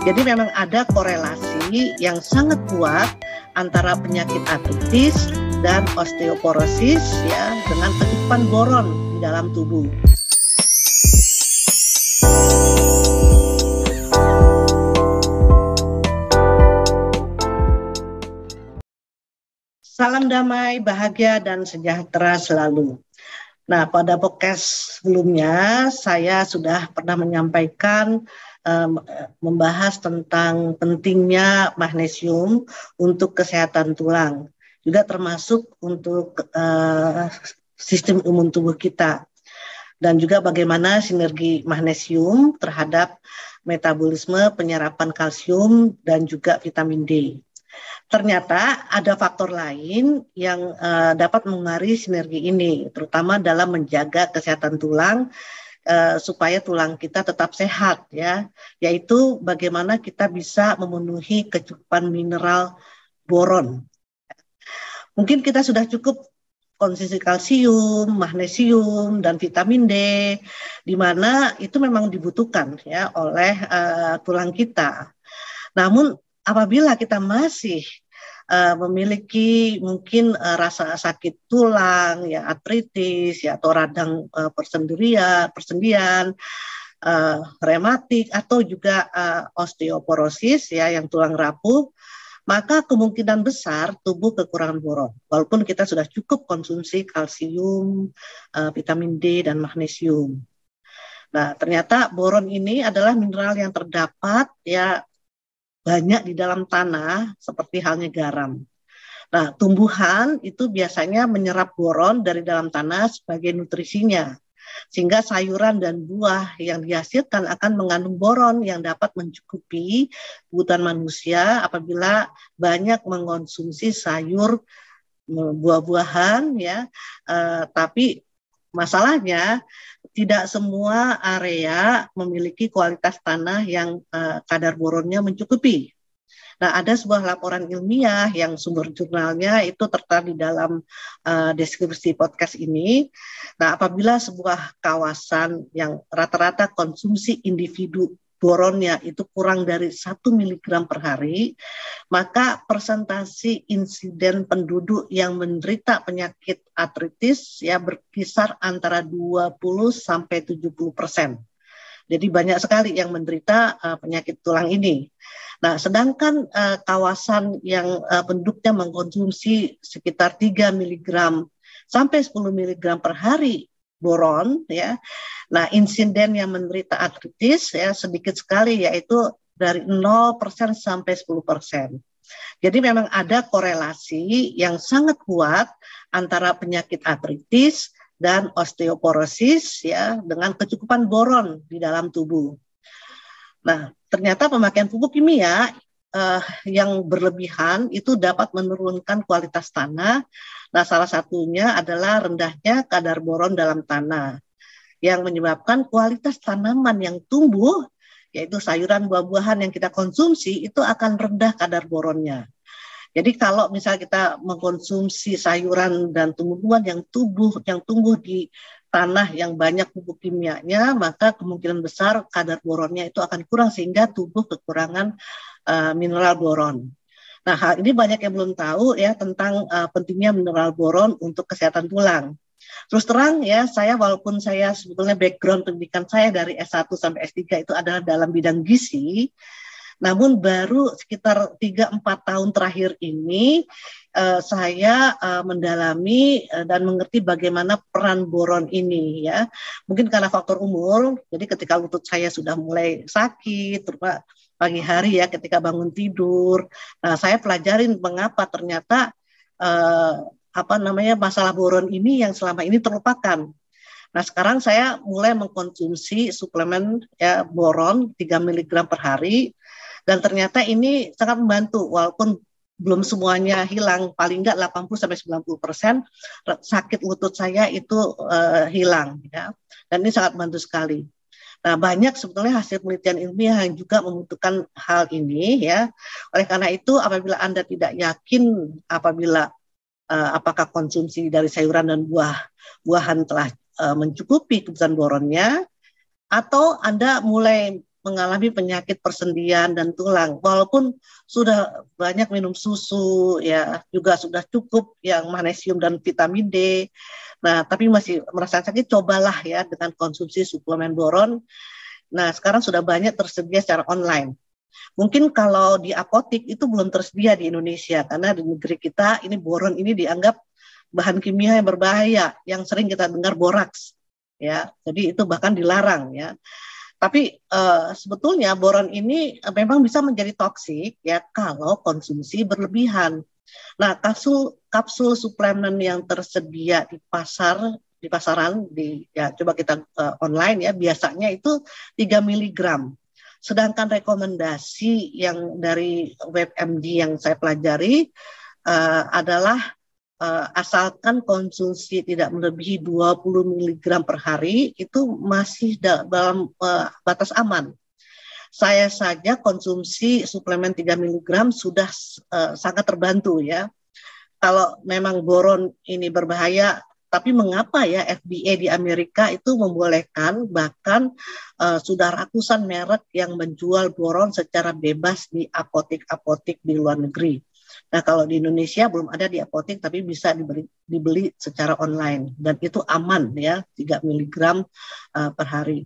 Jadi memang ada korelasi yang sangat kuat antara penyakit artritis dan osteoporosis ya dengan kecukupan boron di dalam tubuh. Salam damai, bahagia, dan sejahtera selalu. Nah, pada podcast sebelumnya saya sudah pernah menyampaikan membahas tentang pentingnya magnesium untuk kesehatan tulang, juga termasuk untuk sistem imun tubuh kita, dan juga bagaimana sinergi magnesium terhadap metabolisme penyerapan kalsium dan juga vitamin D. Ternyata ada faktor lain yang dapat mengaruhi sinergi ini, terutama dalam menjaga kesehatan tulang supaya tulang kita tetap sehat ya, yaitu bagaimana kita bisa memenuhi kecukupan mineral boron. Mungkin kita sudah cukup konsumsi kalsium, magnesium, dan vitamin D, di mana itu memang dibutuhkan ya oleh tulang kita. Namun apabila kita masih memiliki mungkin rasa sakit tulang, ya artritis, ya atau radang persendian, rematik atau juga osteoporosis ya yang tulang rapuh, maka kemungkinan besar tubuh kekurangan boron. Walaupun kita sudah cukup konsumsi kalsium, vitamin D dan magnesium. Nah, ternyata boron ini adalah mineral yang terdapat ya banyak di dalam tanah seperti halnya garam. Nah, tumbuhan itu biasanya menyerap boron dari dalam tanah sebagai nutrisinya, sehingga sayuran dan buah yang dihasilkan akan mengandung boron yang dapat mencukupi kebutuhan manusia apabila banyak mengonsumsi sayur, buah-buahan ya. Tapi masalahnya tidak semua area memiliki kualitas tanah yang kadar boronnya mencukupi. Nah, ada sebuah laporan ilmiah yang sumber jurnalnya itu tertera di dalam deskripsi podcast ini. Nah, apabila sebuah kawasan yang rata-rata konsumsi individu boronnya itu kurang dari 1 mg per hari, maka persentase insiden penduduk yang menderita penyakit artritis ya berkisar antara 20 sampai 70%. Jadi banyak sekali yang menderita penyakit tulang ini. Nah, sedangkan kawasan yang penduduknya mengkonsumsi sekitar 3 mg sampai 10 mg per hari boron ya. Nah, insiden yang menderita artritis ya sedikit sekali, yaitu dari 0% sampai 10%. Jadi memang ada korelasi yang sangat kuat antara penyakit artritis dan osteoporosis ya dengan kecukupan boron di dalam tubuh. Nah, ternyata pemakaian pupuk kimia yang berlebihan itu dapat menurunkan kualitas tanah. Nah, salah satunya adalah rendahnya kadar boron dalam tanah yang menyebabkan kualitas tanaman yang tumbuh, yaitu sayuran buah-buahan yang kita konsumsi, itu akan rendah kadar boronnya. Jadi kalau misalnya kita mengkonsumsi sayuran dan tumbuhan yang tumbuh di tanah yang banyak pupuk kimianya, maka kemungkinan besar kadar boronnya itu akan kurang sehingga tubuh kekurangan mineral boron. Nah, hal ini banyak yang belum tahu ya tentang pentingnya mineral boron untuk kesehatan tulang. Terus terang ya, saya walaupun saya sebetulnya background pendidikan saya dari S1 sampai S3 itu adalah dalam bidang gizi, namun baru sekitar 3-4 tahun terakhir ini saya mendalami dan mengerti bagaimana peran boron ini ya. Mungkin karena faktor umur, jadi ketika lutut saya sudah mulai sakit, terus pagi hari ya ketika bangun tidur, nah saya pelajarin mengapa ternyata masalah boron ini yang selama ini terlupakan. Nah, sekarang saya mulai mengkonsumsi suplemen ya boron 3 mg per hari, dan ternyata ini sangat membantu walaupun belum semuanya hilang, paling enggak 80-90% sakit lutut saya itu hilang ya. Dan ini sangat membantu sekali. Nah, banyak sebetulnya hasil penelitian ilmiah yang juga membutuhkan hal ini ya. Oleh karena itu, apabila Anda tidak yakin apakah konsumsi dari sayuran dan buah-buahan telah mencukupi kebutuhan boronnya, atau Anda mulai mengalami penyakit persendian dan tulang, walaupun sudah banyak minum susu, ya juga sudah cukup yang magnesium dan vitamin D. Nah, tapi masih merasa sakit, cobalah ya dengan konsumsi suplemen boron. Nah, sekarang sudah banyak tersedia secara online. Mungkin kalau di apotik itu belum tersedia di Indonesia, karena di negeri kita ini boron ini dianggap bahan kimia yang berbahaya, yang sering kita dengar boraks, ya. Jadi itu bahkan dilarang, ya. Tapi sebetulnya boron ini memang bisa menjadi toksik ya kalau konsumsi berlebihan. Nah, kapsul suplemen yang tersedia di pasaran ya coba kita online ya, biasanya itu 3 mg. Sedangkan rekomendasi yang dari WebMD yang saya pelajari adalah asalkan konsumsi tidak melebihi 20 mg per hari, itu masih dalam batas aman. Saya saja konsumsi suplemen 3 mg sudah sangat terbantu ya. Kalau memang boron ini berbahaya, tapi mengapa ya FDA di Amerika itu membolehkan, bahkan sudah ratusan merek yang menjual boron secara bebas di apotik-apotik di luar negeri. Nah, kalau di Indonesia belum ada di apotik, tapi bisa dibeli secara online. Dan itu aman ya, 3 mg per hari.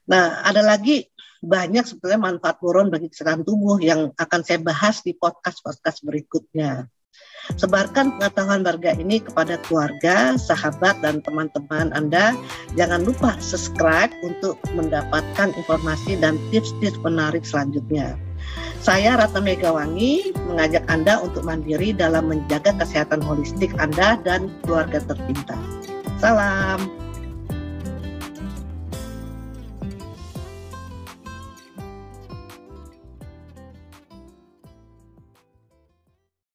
Nah, ada lagi banyak sebetulnya manfaat boron bagi kesehatan tubuh yang akan saya bahas di podcast-podcast berikutnya. Sebarkan pengetahuan berharga ini kepada keluarga, sahabat, dan teman-teman Anda. Jangan lupa subscribe untuk mendapatkan informasi dan tips-tips menarik selanjutnya. Saya Ratna Megawangi mengajak Anda untuk mandiri dalam menjaga kesehatan holistik Anda dan keluarga tercinta. Salam.